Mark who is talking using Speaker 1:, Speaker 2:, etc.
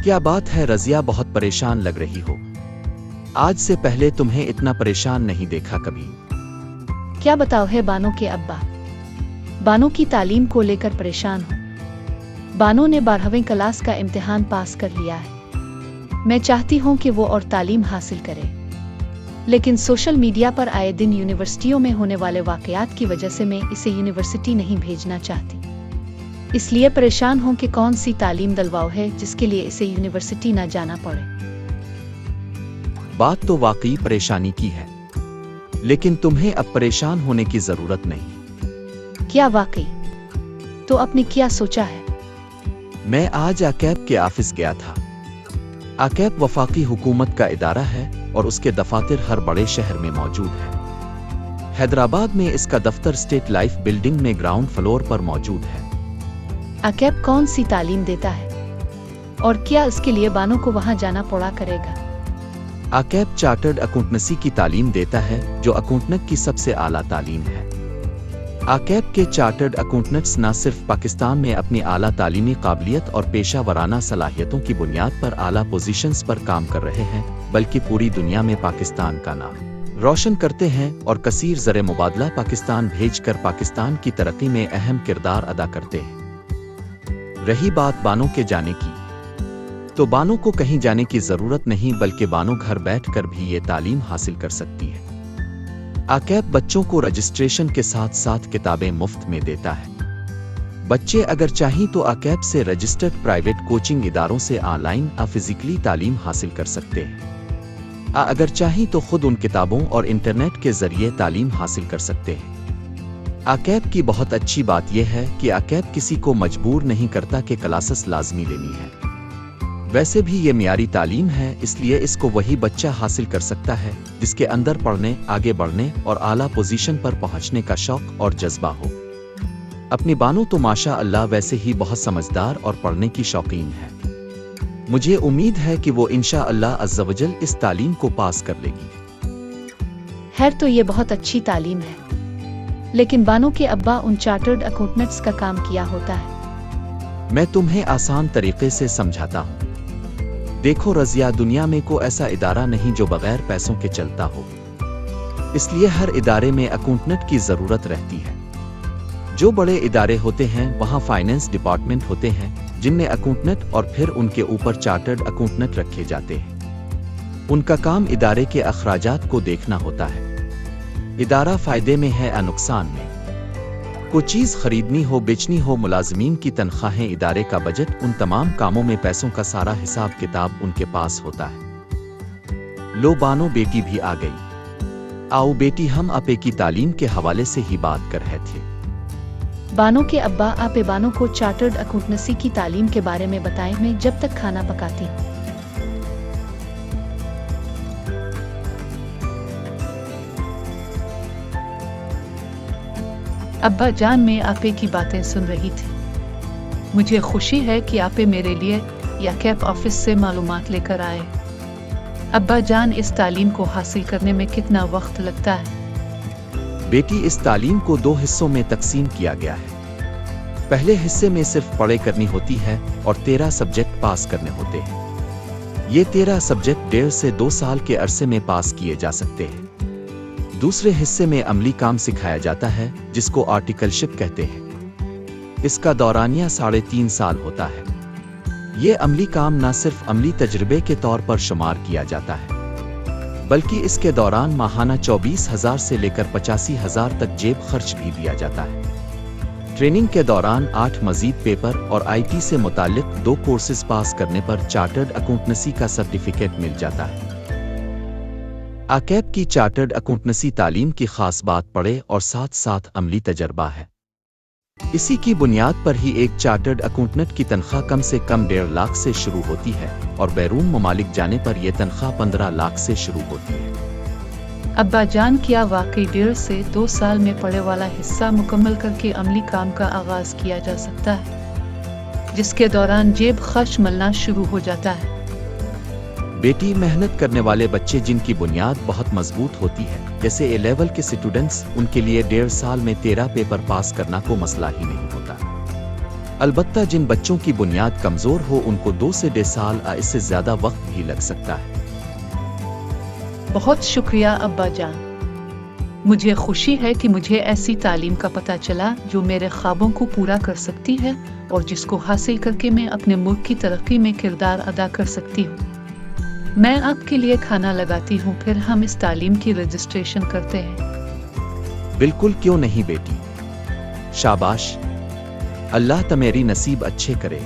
Speaker 1: क्या बात है रज़िया, बहुत परेशान लग रही हो। आज से पहले तुम्हें इतना परेशान नहीं देखा कभी।
Speaker 2: क्या बताओ है बानो के अब्बा, बानो की तालीम को लेकर परेशान हूँ। बानो ने 12वीं क्लास का इम्तिहान पास कर लिया है। मैं चाहती हूँ कि वो और तालीम हासिल करे, लेकिन सोशल मीडिया पर आए दिन यूनिवर्सिटियों में होने वाले वाकयात की वजह से मैं इसे यूनिवर्सिटी नहीं भेजना चाहती। इसलिए परेशान हूँ कि कौन सी तालीम दिलवाओ है जिसके लिए इसे यूनिवर्सिटी ना जाना पड़े।
Speaker 1: बात तो वाकई परेशानी की है, लेकिन तुम्हें अब परेशान होने की जरूरत नहीं।
Speaker 2: क्या वाकई? तो आपने क्या सोचा है?
Speaker 1: मैं आज आकैब के ऑफिस गया था। आकैब वफाकी हुकूमत का इदारा है और उसके दफातर हर बड़े शहर में मौजूद है। हैदराबाद में इसका दफ्तर स्टेट लाइफ बिल्डिंग में ग्राउंड फ्लोर पर मौजूद है।
Speaker 2: आकैब कौन सी तालीम देता है और क्या इसके लिए बानो को वहां जाना पड़ा करेगा?
Speaker 1: आकैब चार्टर्ड अकाउंटेंसी की तालीम देता है, जो अकाउंटेंट की सबसे आला तालीम है। आकैब के चार्टर्ड अकाउंटेंट्स न सिर्फ पाकिस्तान में अपनी आला तालीमी काबिलियत और पेशा वराना सलाहियतों की बुनियाद पर आला पोजीशंस पर काम कर रहे हैं, बल्कि पूरी दुनिया में पाकिस्तान का नाम रोशन करते हैं और कसीर ज़र मुबादला पाकिस्तान भेजकर पाकिस्तान की तरक्की में अहम किरदार अदा करते हैं। रही बात बानो के जाने की, तो बानो को कहीं जाने की जरूरत नहीं, बल्कि बानो घर बैठकर भी ये तालीम हासिल कर सकती है। आकैब बच्चों को रजिस्ट्रेशन के साथ साथ किताबें मुफ्त में देता है। बच्चे अगर चाहें तो आकैब से रजिस्टर्ड प्राइवेट कोचिंग इदारों से ऑनलाइन या फिजिकली तालीम हासिल कर सकते हैं। अगर चाहें तो खुद उन किताबों और इंटरनेट के जरिए तालीम हासिल कर सकते हैं। आकैब की बहुत अच्छी बात यह है कि आकैब किसी को मजबूर नहीं करता कि क्लासेस लाजमी लेनी है। वैसे भी ये मियारी तालीम है, इसलिए इसको वही बच्चा हासिल कर सकता है जिसके अंदर पढ़ने, आगे बढ़ने और आला पोजीशन पर पहुंचने का शौक और जज्बा हो। अपनी बानो तो माशा अल्लाह वैसे ही बहुत समझदार और पढ़ने की शौकीन है। मुझे उम्मीद है कि वो इंशा अल्लाह अज़्ज़वजल इस तालीम को पास कर लेगी।
Speaker 2: खैर, तो ये बहुत अच्छी तालीम है, लेकिन बानो के अब्बा उन चार्टर्ड अकाउंटेंट्स का काम किया होता है।
Speaker 1: मैं तुम्हें आसान तरीके से समझाता हूँ। देखो रज़िया, दुनिया में कोई ऐसा इदारा नहीं जो बगैर पैसों के चलता हो, इसलिए हर इदारे में अकाउंटेंट की जरूरत रहती है। जो बड़े इदारे होते हैं वहाँ फाइनेंस डिपार्टमेंट होते हैं, जिनमें अकाउंटेंट और फिर उनके ऊपर चार्टर्ड अकाउंटेंट रखे जाते हैं। उनका काम इदारे के अखराजात को देखना होता है। इदारा फायदे में है या नुकसान में। कोई चीज़ खरीदनी हो, बेचनी हो, मुलाजमीन की तनख्वाहें, इदारे का बजट, उन तमाम कामों में पैसों का सारा हिसाब किताब उनके पास होता है। लो बानो, बेटी भी आ गई। आओ बेटी, हम आपे की तालीम के हवाले से ही बात कर रहे थे।
Speaker 2: बानो के अब्बा, आपे बानो को चार्टर्ड अकाउंटेंसी की तालीम के बारे में बताएं। मैं जब तक खाना पकाती हूँ।
Speaker 3: अब्बा जान, मैं आपे की बातें सुन रही थी। मुझे खुशी है कि आपे मेरे लिए आकैब ऑफिस से मालूमात लेकर आए। अब्बा जान, इस तालीम को हासिल करने में कितना वक्त लगता है?
Speaker 1: बेटी, इस तालीम को 2 हिस्सों में तकसीम किया गया है। पहले हिस्से में सिर्फ पढ़ाई करनी होती है और 13 सब्जेक्ट पास करने होते हैं। ये 13 सब्जेक्ट 1.5 से 2 साल के अरसे में पास किए जा सकते हैं। दूसरे हिस्से में अमली काम सिखाया जाता है, जिसको आर्टिकलशिप कहते हैं। इसका दौरानिया 3.5 साल होता है। ये अमली काम न सिर्फ अमली तजर्बे के तौर पर शुमार किया जाता है, बल्कि इसके दौरान माहाना 24,000 से लेकर 85,000 तक जेब खर्च भी दिया जाता है। ट्रेनिंग के दौरान 8 मजीद पेपर और IT से मुताल्लिक 2 कोर्सेज पास करने पर चार्टर्ड अकाउंटेंसी का सर्टिफिकेट मिल जाता है। आकैब की चार्टर्ड अकाउंटेंसी तालीम की खास बात पढ़े और साथ साथ अमली तजर्बा है। इसी की बुनियाद पर ही एक चार्टर्ड अकाउंटेंट की तनख्वाह कम से कम 1.5 लाख से शुरू होती है और बैरून ममालिक जाने पर यह तनख्वाह 15 लाख से शुरू होती है।
Speaker 3: अब्बा जान, क्या वाकई 1.5 से 2 साल में पढ़े वाला हिस्सा मुकम्मल करके अमली काम का आगाज किया जा सकता है, जिसके दौरान जेब खर्च मिलना शुरू हो जाता है?
Speaker 1: बेटी, मेहनत करने वाले बच्चे जिनकी बुनियाद बहुत मजबूत होती है, जैसे ए लेवल के स्टूडेंट्स, उनके लिए 1.5 साल में 13 पेपर पास करना को मसला ही नहीं होता। البتہ جن بچوں کی بنیاد کمزور ہو ان کو 2 سے 1.5 سال اس سے زیادہ وقت بھی لگ سکتا ہے۔
Speaker 3: بہت شکریہ ابا جان، مجھے خوشی ہے کہ مجھے ایسی تعلیم کا پتہ چلا جو میرے خوابوں کو پورا کر سکتی ہے اور جس کو حاصل کر کے میں اپنے ملک کی ترقی میں کردار ادا کر سکتی ہوں۔ میں آپ کے لیے کھانا لگاتی ہوں، پھر ہم اس تعلیم کی رجسٹریشن کرتے ہیں۔
Speaker 1: بالکل، کیوں نہیں بیٹی، شاباش، اللہ تمہاری نصیب اچھے کرے۔